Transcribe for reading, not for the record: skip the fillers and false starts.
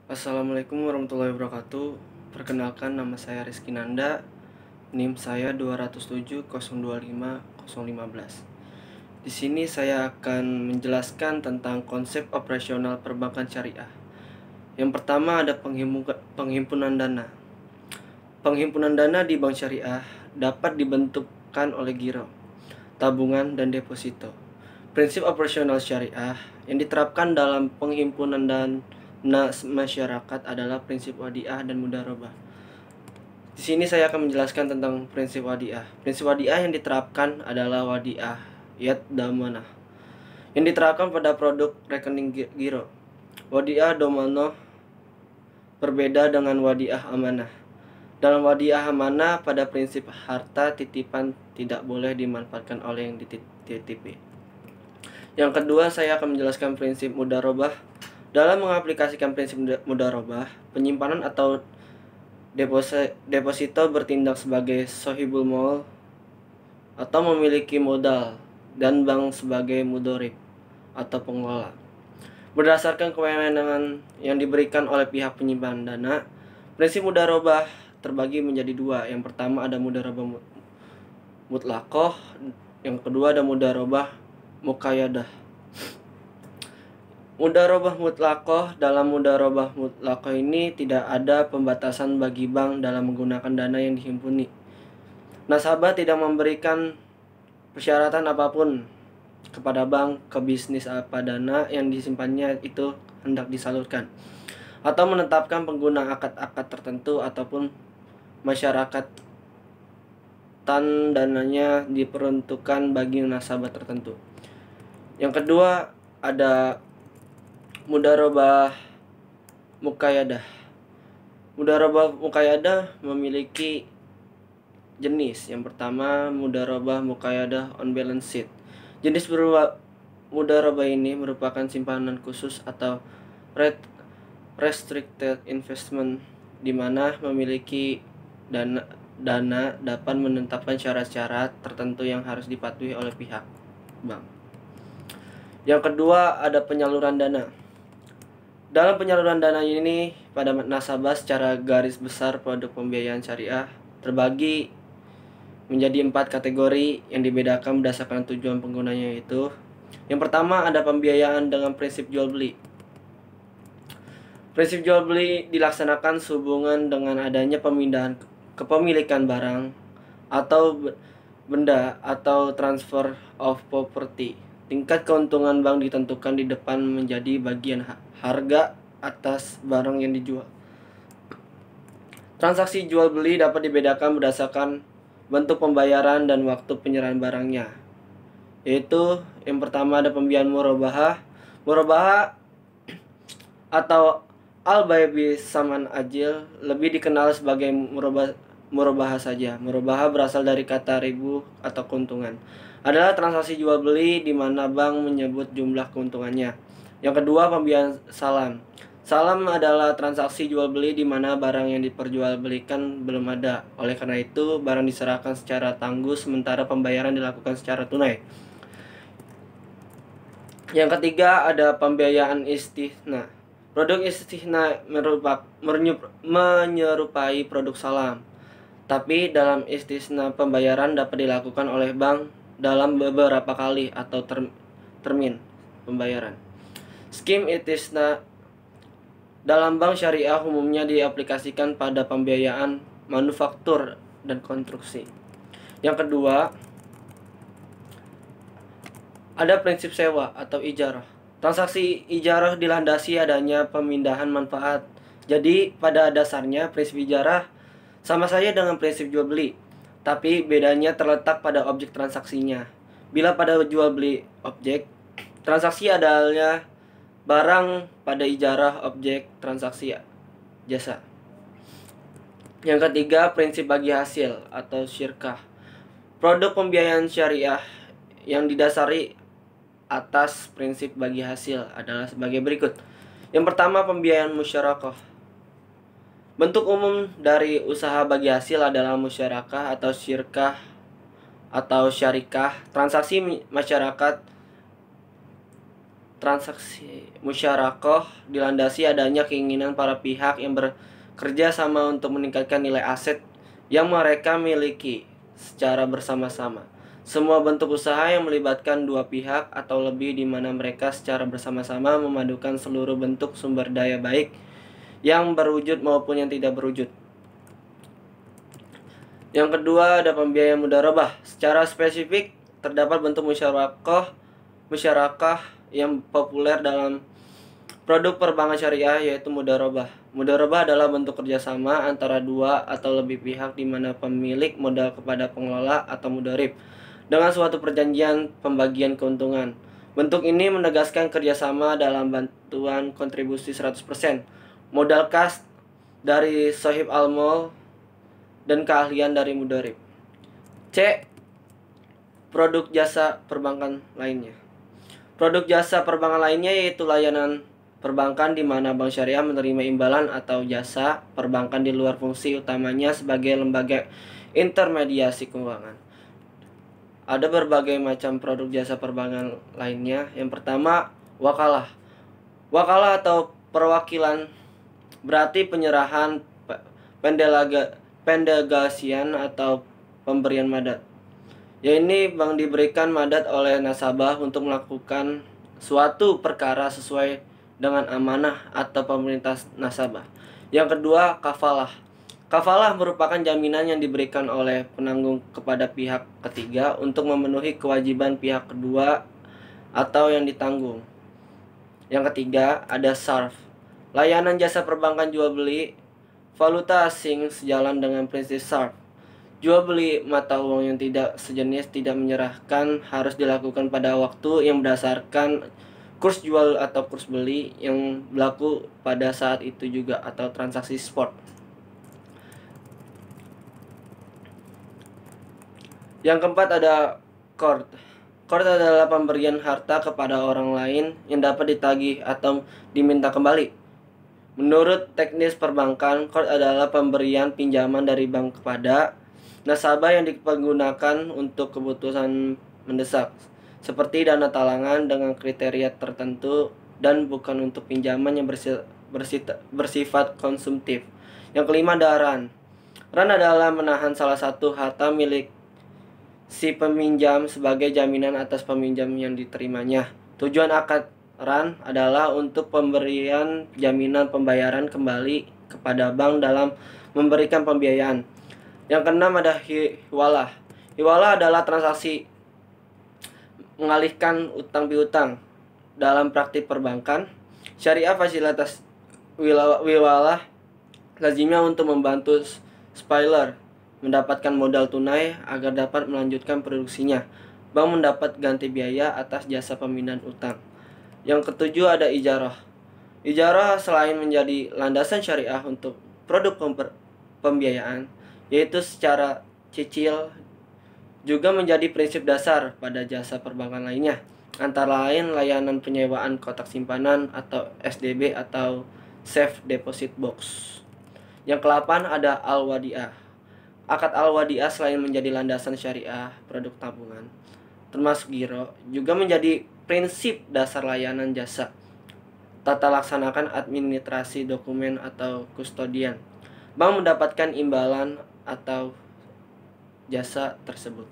Assalamualaikum warahmatullahi wabarakatuh. Perkenalkan, nama saya Rizky Nanda. NIM saya 207025015. Di sini saya akan menjelaskan tentang konsep operasional perbankan syariah. Yang pertama ada penghimpunan dana. Penghimpunan dana di bank syariah dapat dibentukkan oleh giro, tabungan, dan deposito. Prinsip operasional syariah yang diterapkan dalam penghimpunan dana masyarakat adalah prinsip wadiah dan mudharabah. Di sini saya akan menjelaskan tentang prinsip wadiah. Prinsip wadiah yang diterapkan adalah wadiah yad damanah yang diterapkan pada produk rekening giro. Wadiah domanoh berbeda dengan wadiah amanah. Dalam wadiah amanah, pada prinsip harta titipan tidak boleh dimanfaatkan oleh yang dititipi. Yang kedua, saya akan menjelaskan prinsip mudharabah. Dalam mengaplikasikan prinsip mudharabah, penyimpanan atau deposito bertindak sebagai sohibul mol atau memiliki modal, dan bank sebagai mudorib atau pengelola. Berdasarkan kewenangan yang diberikan oleh pihak penyimpan dana, prinsip mudharabah terbagi menjadi dua. Yang pertama ada mudharabah mutlaqah, yang kedua ada mudharabah muqayyadah. Mudharabah mutlaqah, dalam mudharabah mutlaqah ini tidak ada pembatasan bagi bank dalam menggunakan dana yang dihimpuni. Nasabah tidak memberikan persyaratan apapun kepada bank ke bisnis apa dana yang disimpannya itu hendak disalurkan, atau menetapkan pengguna akad-akad tertentu ataupun masyarakat dananya diperuntukkan bagi nasabah tertentu. Yang kedua ada mudharabah muqayyadah. Mudharabah muqayyadah memiliki jenis. Yang pertama, mudharabah muqayyadah on balance sheet. Jenis mudharabah ini merupakan simpanan khusus atau restricted investment, di mana memiliki dana dapat menetapkan syarat-syarat tertentu yang harus dipatuhi oleh pihak bank. Yang kedua ada penyaluran dana. Dalam penyaluran dana ini pada nasabah, secara garis besar produk pembiayaan syariah terbagi menjadi 4 kategori yang dibedakan berdasarkan tujuan penggunanya, yaitu yang pertama ada pembiayaan dengan prinsip jual beli. Prinsip jual beli dilaksanakan sehubungan dengan adanya pemindahan kepemilikan barang atau benda atau transfer of property. Tingkat keuntungan bank ditentukan di depan menjadi bagian harga atas barang yang dijual. Transaksi jual beli dapat dibedakan berdasarkan bentuk pembayaran dan waktu penyerahan barangnya, yaitu yang pertama ada pembiayaan murabahah. Murabahah atau al-bay' bi saman ajil lebih dikenal sebagai murabahah saja. Murabahah berasal dari kata ribu atau keuntungan. Adalah transaksi jual beli di mana bank menyebut jumlah keuntungannya. Yang kedua, pembiayaan salam. Salam adalah transaksi jual beli di mana barang yang diperjualbelikan belum ada. Oleh karena itu, barang diserahkan secara tangguh sementara pembayaran dilakukan secara tunai. Yang ketiga ada pembiayaan istithna. Produk istithna menyerupai produk salam, tapi dalam istithna pembayaran dapat dilakukan oleh bank dalam beberapa kali atau termin pembayaran. Skim istithna dalam bank syariah umumnya diaplikasikan pada pembiayaan manufaktur dan konstruksi. Yang kedua ada prinsip sewa atau ijarah. Transaksi ijarah dilandasi adanya pemindahan manfaat. Jadi pada dasarnya prinsip ijarah sama saja dengan prinsip jual beli, tapi bedanya terletak pada objek transaksinya. Bila pada jual beli objek, transaksi adalah barang, pada ijarah objek transaksi jasa. Yang ketiga prinsip bagi hasil atau syirkah. Produk pembiayaan syariah yang didasari atas prinsip bagi hasil adalah sebagai berikut. Yang pertama, pembiayaan musyarakah. Bentuk umum dari usaha bagi hasil adalah musyarakah atau syirkah atau syarikah, transaksi masyarakat transaksi musyarakah dilandasi adanya keinginan para pihak yang bekerja sama untuk meningkatkan nilai aset yang mereka miliki secara bersama-sama. Semua bentuk usaha yang melibatkan dua pihak atau lebih di mana mereka secara bersama-sama memadukan seluruh bentuk sumber daya baik yang berwujud maupun yang tidak berwujud. Yang kedua ada pembiayaan mudharabah. Secara spesifik terdapat bentuk musyarakah yang populer dalam produk perbankan syariah yaitu mudharabah. Mudharabah adalah bentuk kerjasama antara dua atau lebih pihak di mana pemilik modal kepada pengelola atau mudharib dengan suatu perjanjian pembagian keuntungan. Bentuk ini menegaskan kerjasama dalam bantuan kontribusi 100%, modal kas dari sohib al-mol dan keahlian dari mudharib. C. Produk jasa perbankan lainnya. Produk jasa perbankan lainnya yaitu layanan perbankan di mana bank syariah menerima imbalan atau jasa perbankan di luar fungsi utamanya sebagai lembaga intermediasi keuangan. Ada berbagai macam produk jasa perbankan lainnya. Yang pertama, wakalah. Wakalah atau perwakilan berarti penyerahan, pendelegasian atau pemberian madat. Ya, ini bank diberikan madat oleh nasabah untuk melakukan suatu perkara sesuai dengan amanah atau pemerintah nasabah. Yang kedua, kafalah. Kafalah merupakan jaminan yang diberikan oleh penanggung kepada pihak ketiga untuk memenuhi kewajiban pihak kedua atau yang ditanggung. Yang ketiga, ada sarf. Layanan jasa perbankan jual beli valuta asing sejalan dengan prinsip sarf. Jual beli mata uang yang tidak sejenis tidak menyerahkan harus dilakukan pada waktu yang berdasarkan kurs jual atau kurs beli yang berlaku pada saat itu juga atau transaksi spot. Yang keempat ada qard. Qard adalah pemberian harta kepada orang lain yang dapat ditagih atau diminta kembali. Menurut teknis perbankan, qard adalah pemberian pinjaman dari bank kepada nasabah yang dipergunakan untuk kebutuhan mendesak, seperti dana talangan dengan kriteria tertentu dan bukan untuk pinjaman yang bersifat konsumtif. Yang kelima ada ran. Ran adalah menahan salah satu harta milik si peminjam sebagai jaminan atas peminjam yang diterimanya. Tujuan akad ran adalah untuk pemberian jaminan pembayaran kembali kepada bank dalam memberikan pembiayaan. Yang keenam ada hiwalah. Hiwalah adalah transaksi mengalihkan utang piutang. Dalam praktik perbankan syariah, fasilitas hiwalah lazimnya untuk membantu supplier mendapatkan modal tunai agar dapat melanjutkan produksinya. Bank mendapat ganti biaya atas jasa pemindahan utang. Yang ketujuh ada ijarah. Ijarah selain menjadi landasan syariah untuk produk pembiayaan, yaitu secara cicil, juga menjadi prinsip dasar pada jasa perbankan lainnya, antara lain layanan penyewaan kotak simpanan atau SDB atau Safe Deposit Box. Yang ke-8 ada al-wadi'ah. Akad al-wadi'ah selain menjadi landasan syariah produk tabungan, termasuk giro, juga menjadi prinsip dasar layanan jasa tata laksanakan administrasi dokumen atau kustodian. Bank mendapatkan imbalan atau jasa tersebut.